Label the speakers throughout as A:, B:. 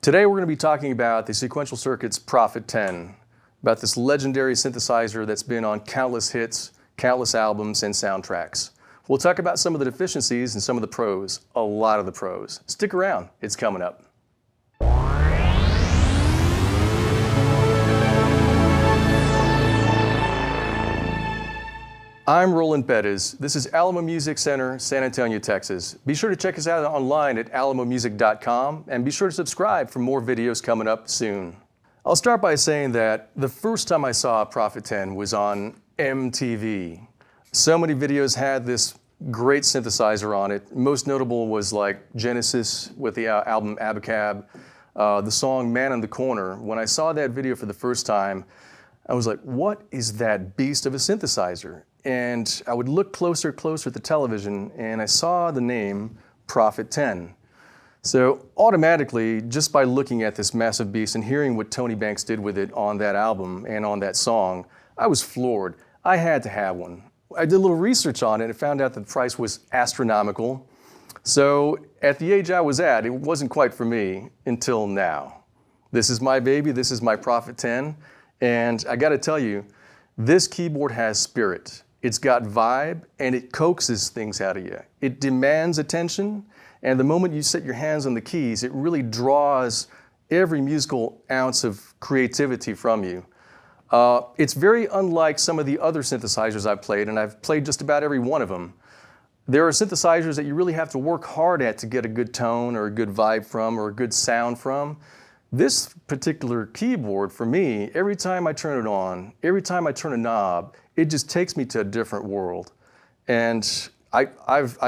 A: Today we're going to be talking about the Sequential Circuit's Prophet-10, about this legendary synthesizer that's been on countless hits, countless albums, and soundtracks. We'll talk about some of the deficiencies and some of the pros, a lot of the pros. Stick around, it's coming up. I'm Roland Perez. This is Alamo Music Center, San Antonio, Texas. Be sure to check us out online at alamomusic.com and be sure to subscribe for more videos coming up soon. I'll start by saying that the first time I saw Prophet-10 was on MTV. So many videos had this great synthesizer on it. Most notable was like Genesis with the album Abacab, the song Man in the Corner. When I saw that video for the first time, I was like, what is that beast of a synthesizer? And I would look closer at the television and I saw the name Prophet-10. So automatically, just by looking at this massive beast and hearing what Tony Banks did with it on that album and on that song, I was floored. I had to have one. I did a little research on it and found out that the price was astronomical. So at the age I was at, it wasn't quite for me until now. This is my baby, this is my Prophet-10, and I gotta tell you, this keyboard has spirit. It's got vibe, and it coaxes things out of you. It demands attention, and the moment you set your hands on the keys, it really draws every musical ounce of creativity from you. It's very unlike some of the other synthesizers I've played, and I've played just about every one of them. There are synthesizers that you really have to work hard at to get a good tone or a good vibe from or a good sound from. This particular keyboard, for me, every time I turn it on, every time I turn a knob, it just takes me to a different world. And I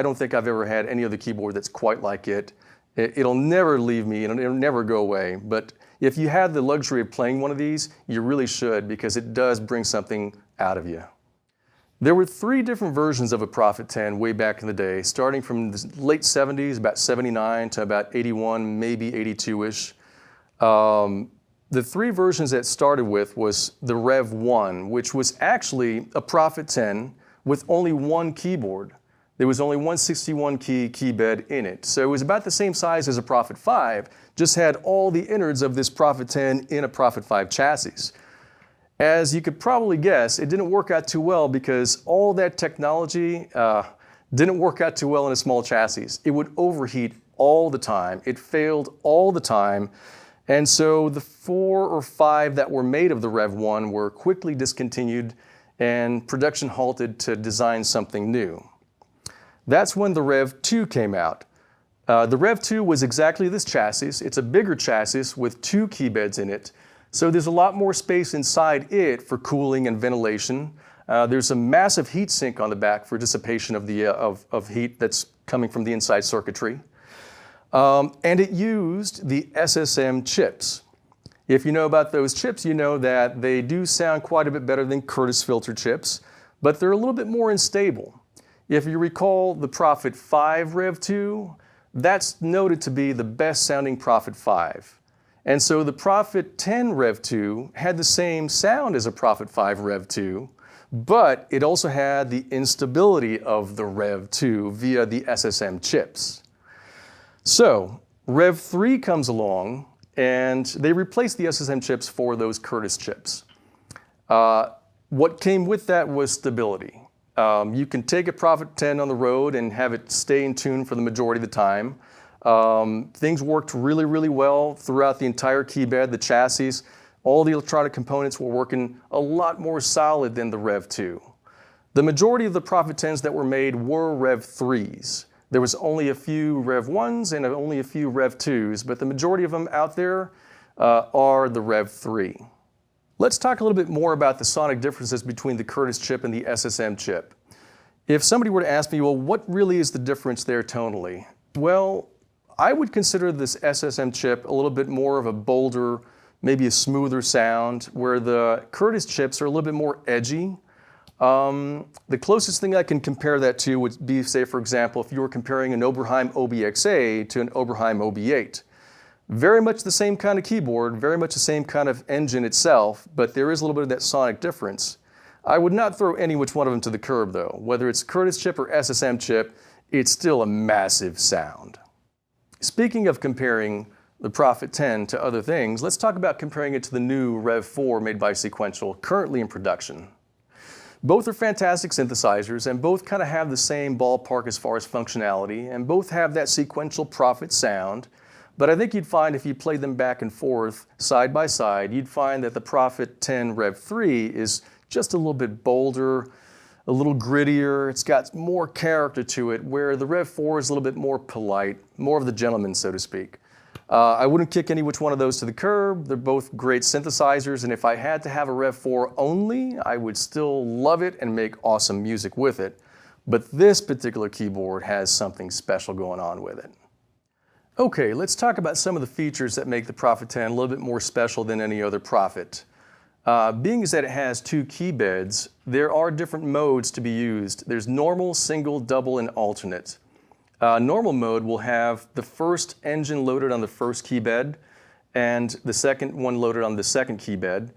A: don't think I've ever had any other keyboard that's quite like it. It'll never leave me, and it'll never go away. But if you have the luxury of playing one of these, you really should, because it does bring something out of you. There were 3 different versions of a Prophet-10 way back in the day, starting from the late 70s, about 79 to about 81, maybe 82-ish. The 3 versions that started with was the Rev 1, which was actually a Prophet-10 with only one keyboard. There was only one 61-key bed in it. So it was about the same size as a Prophet-5, just had all the innards of this Prophet-10 in a Prophet-5 chassis. As you could probably guess, it didn't work out too well because all that technology didn't work out too well in a small chassis. It would overheat all the time. It failed all the time. And so the 4 or 5 that were made of the Rev 1 were quickly discontinued and production halted to design something new. That's when the Rev 2 came out. The Rev 2 was exactly this chassis. It's a bigger chassis with 2 key beds in it. So there's a lot more space inside it for cooling and ventilation. There's a massive heat sink on the back for dissipation of heat that's coming from the inside circuitry. And it used the SSM chips. If you know about those chips, you know that they do sound quite a bit better than Curtis filter chips, but they're a little bit more unstable. If you recall the Prophet-5 Rev 2, that's noted to be the best sounding Prophet-5. And so the Prophet-10 Rev 2 had the same sound as a Prophet-5 Rev 2, but it also had the instability of the Rev 2 via the SSM chips. So Rev 3 comes along and they replaced the SSM chips for those Curtis chips. What came with that was stability. You can take a Prophet-10 on the road and have it stay in tune for the majority of the time. Things worked really, really well throughout the entire key bed, the chassis. All the electronic components were working a lot more solid than the Rev 2. The majority of the Prophet-10s that were made were Rev 3s. There was only a few Rev 1s and only a few Rev 2s, but the majority of them out there are the Rev 3. Let's talk a little bit more about the sonic differences between the Curtis chip and the SSM chip. If somebody were to ask me, well, what really is the difference there tonally? Well, I would consider this SSM chip a little bit more of a bolder, maybe a smoother sound, where the Curtis chips are a little bit more edgy. The closest thing I can compare that to would be, say, for example, if you were comparing an Oberheim OBXA to an Oberheim OB8. Very much the same kind of keyboard, very much the same kind of engine itself, but there is a little bit of that sonic difference. I would not throw any which one of them to the curb, though. Whether it's Curtis chip or SSM chip, it's still a massive sound. Speaking of comparing the Prophet-10 to other things, let's talk about comparing it to the new Rev 4 made by Sequential, currently in production. Both are fantastic synthesizers, and both kind of have the same ballpark as far as functionality, and both have that Sequential Prophet sound. But I think you'd find if you played them back and forth, side by side, you'd find that the Prophet-10 Rev 3 is just a little bit bolder, a little grittier. It's got more character to it, where the Rev 4 is a little bit more polite, more of the gentleman, so to speak. I wouldn't kick any which one of those to the curb. They're both great synthesizers, and if I had to have a Rev 4 only, I would still love it and make awesome music with it. But this particular keyboard has something special going on with it. Okay, let's talk about some of the features that make the Prophet-10 a little bit more special than any other Prophet. Being as that it has two key beds, there are different modes to be used. There's normal, single, double, and alternate. Normal mode will have the first engine loaded on the first key bed and the second one loaded on the second key bed.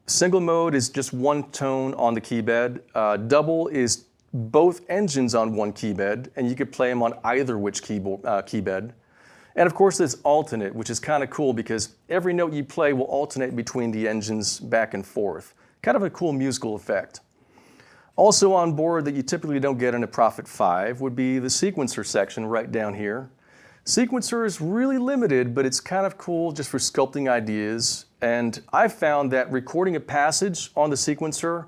A: Single mode is just one tone on the key bed. Double is both engines on one key bed, and you could play them on either which key bed. And of course there's alternate, which is kind of cool because every note you play will alternate between the engines back and forth. Kind of a cool musical effect. Also on board that you typically don't get in a Prophet 5 would be the sequencer section right down here. Sequencer is really limited, but it's kind of cool just for sculpting ideas. And I've found that recording a passage on the sequencer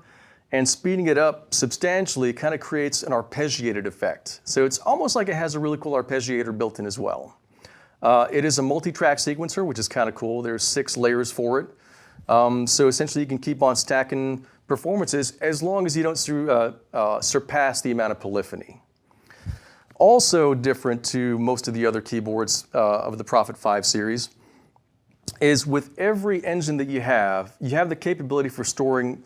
A: and speeding it up substantially kind of creates an arpeggiated effect. So it's almost like it has a really cool arpeggiator built in as well. It is a multi-track sequencer, which is kind of cool. There's 6 layers for it. So essentially you can keep on stacking performances as long as you don't surpass the amount of polyphony. Also different to most of the other keyboards of the Prophet 5 series is with every engine that you have the capability for storing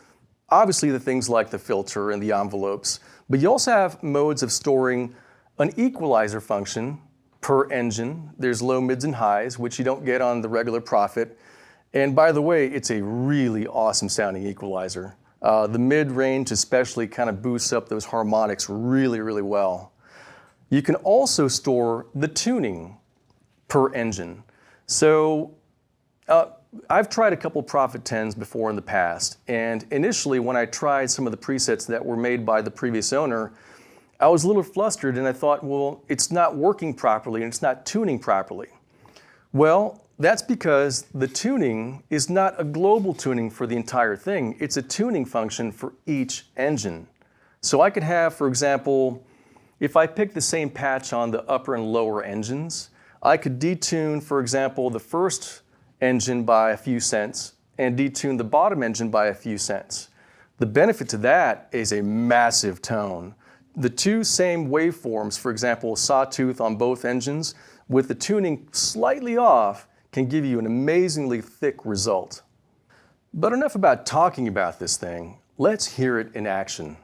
A: obviously the things like the filter and the envelopes, but you also have modes of storing an equalizer function per engine. There's low, mids, and highs, which you don't get on the regular Prophet. And by the way, it's a really awesome sounding equalizer. The mid-range especially kind of boosts up those harmonics really, really well. You can also store the tuning per engine. So I've tried a couple Prophet 10s before in the past, and initially when I tried some of the presets that were made by the previous owner, I was a little flustered and I thought, well, it's not working properly and it's not tuning properly. Well, that's because the tuning is not a global tuning for the entire thing. It's a tuning function for each engine. So I could have, for example, if I pick the same patch on the upper and lower engines, I could detune, for example, the first engine by a few cents and detune the bottom engine by a few cents. The benefit to that is a massive tone. The two same waveforms, for example, sawtooth on both engines, with the tuning slightly off, can give you an amazingly thick result. But enough about talking about this thing. Let's hear it in action.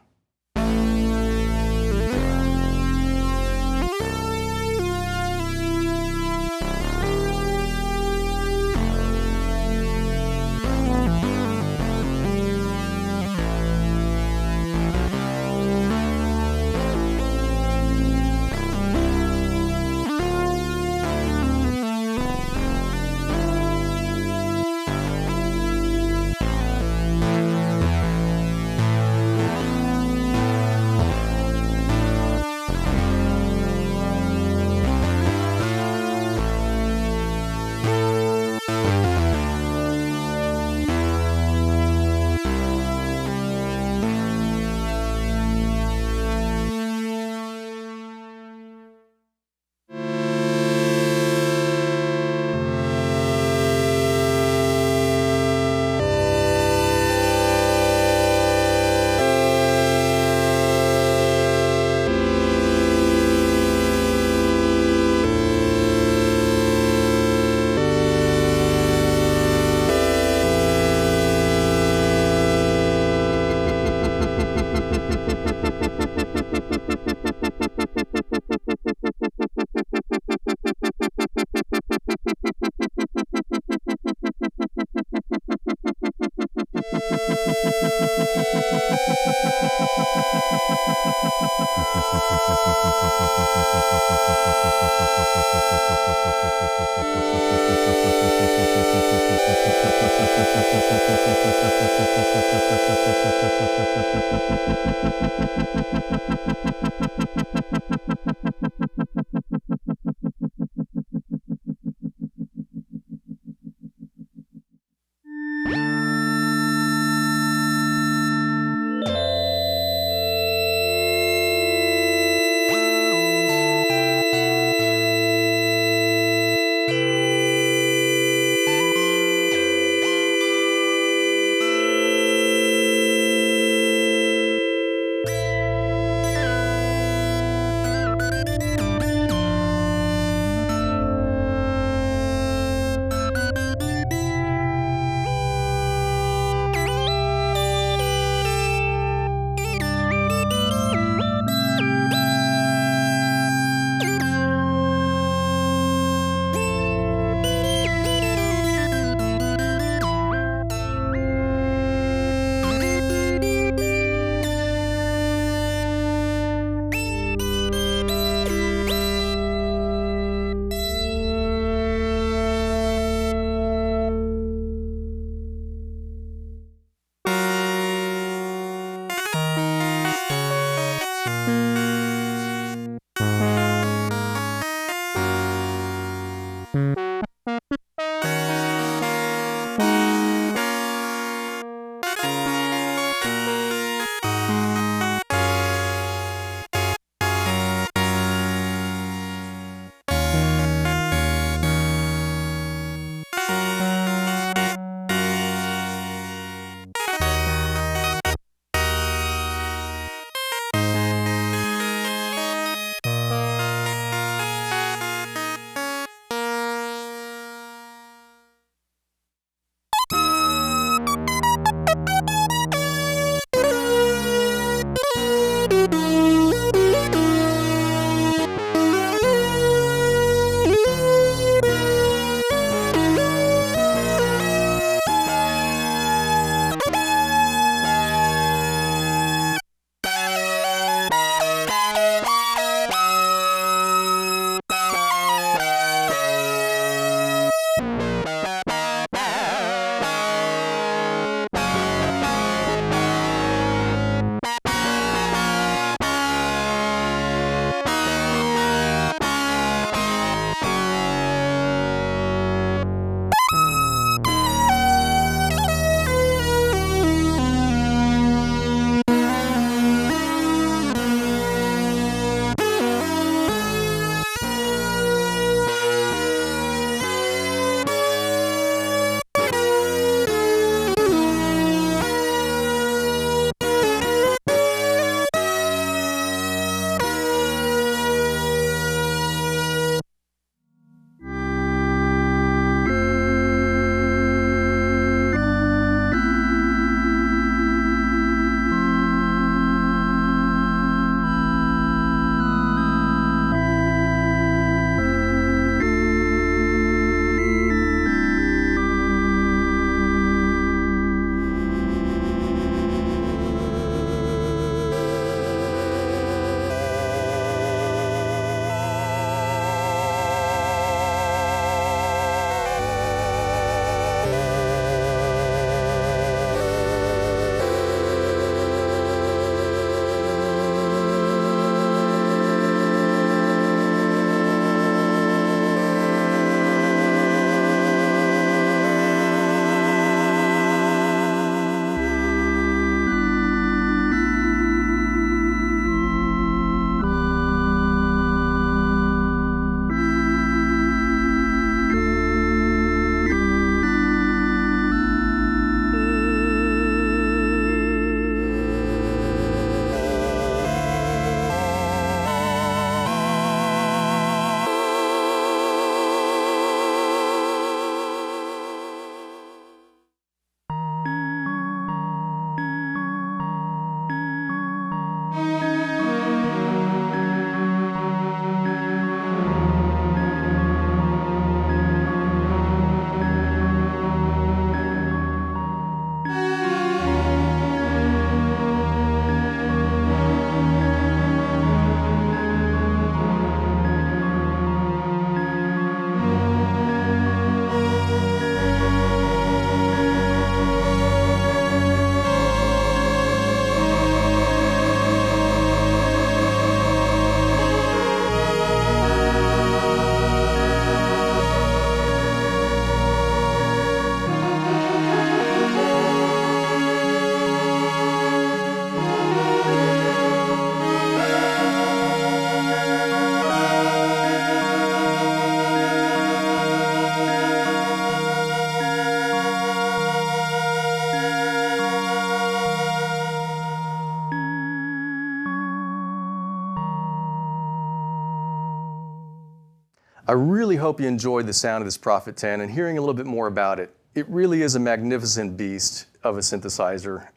A: really hope you enjoyed the sound of this Prophet-10 and hearing a little bit more about it. It really is a magnificent beast of a synthesizer.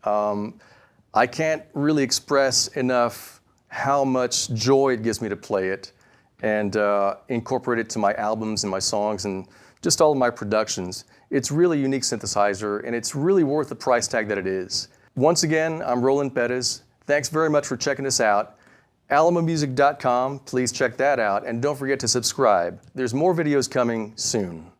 A: I can't really express enough how much joy it gives me to play it and incorporate it to my albums and my songs and just all of my productions. It's really a unique synthesizer, and it's really worth the price tag that it is. Once again, I'm Roland Perez. Thanks very much for checking us out. alamomusic.com, please check that out, and don't forget to subscribe. There's more videos coming soon.